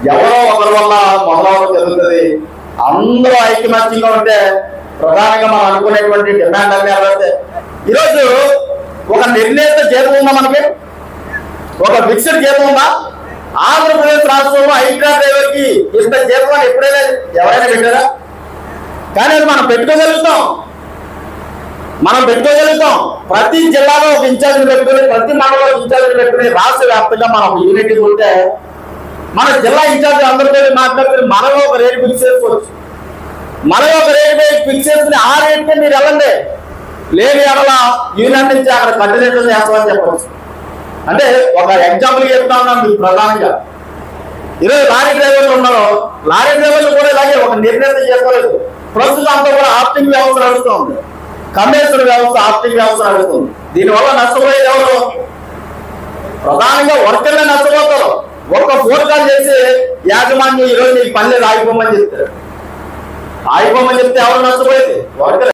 ఎవరో ఒకరి వల్ల మొదలవడం జరుగుతుంది. అందరూ ఐకమత్యంగా ఉంటే ప్రధానంగా మనం అనుకునేటువంటి డిమాండ్ అన్నీ ఎవరైతే ఈరోజు ఒక నిర్ణీత జీతం ఉందా, మనకి ఒక ఫిక్స్డ్ జీతం ఉందా? ఆంధ్రప్రదేశ్ రాష్ట్రంలో ఐక్రా డ్రైవర్ కి ఇంత జీతం అని ఎప్పుడైనా ఎవరైనా పెట్టారా? కానీ అది మనం పెట్టుకోగలుగుతాం. ప్రతి జిల్లాలో ఒక ఇన్ఛార్జ్ పెట్టుకుని, ప్రతి మండలంలో ఇన్ఛార్జ్ పెట్టుకుని రాష్ట్ర వ్యాప్తంగా మనం యూనిటీ ఉంటే మన జిల్లా ఇన్ఛార్జ్ అందరితో మాట్లాడుకుని మనలో ఒక రేటు ఫిక్స్ చేసుకోవచ్చు. మనలో ఒక రేటు ఫిక్స్ చేసుకుని ఆ రేటుకి మీరు వెళ్ళండి, లేని ఎడల యూనియన్ నుంచి అక్కడ కంటిన్యూ చేస్తామని చెప్పవచ్చు. అంటే ఒక ఎగ్జాంపుల్ చెప్తా ఉన్నాను మీకు ప్రధానంగా. ఈరోజు లారీ డ్రైవర్లు ఉన్నారు, లారీ డ్రైవర్లు కూడా ఇలాగే ఒక నిర్ణయం చేసుకోలేదు. ప్రస్తుతం అంతా కూడా ఆప్టింగ్ వ్యవస్థ నడుస్తుంది, కమిషనర్ వ్యవస్థ, ఆప్టింగ్ వ్యవస్థ నడుస్తుంది. దీనివల్ల నష్టపోయేది ఎవరు? ప్రధానంగా వర్కర్లే నష్టపోతారు. ఒక్క ఫోన్ కాల్ చేసి యాజమాన్యం ఈరోజు నీకు పని లేదు ఆగిపోమని చెప్తారు. ఆగిపోమని చెప్తే ఎవరు నష్టపోయేది? వర్కర్.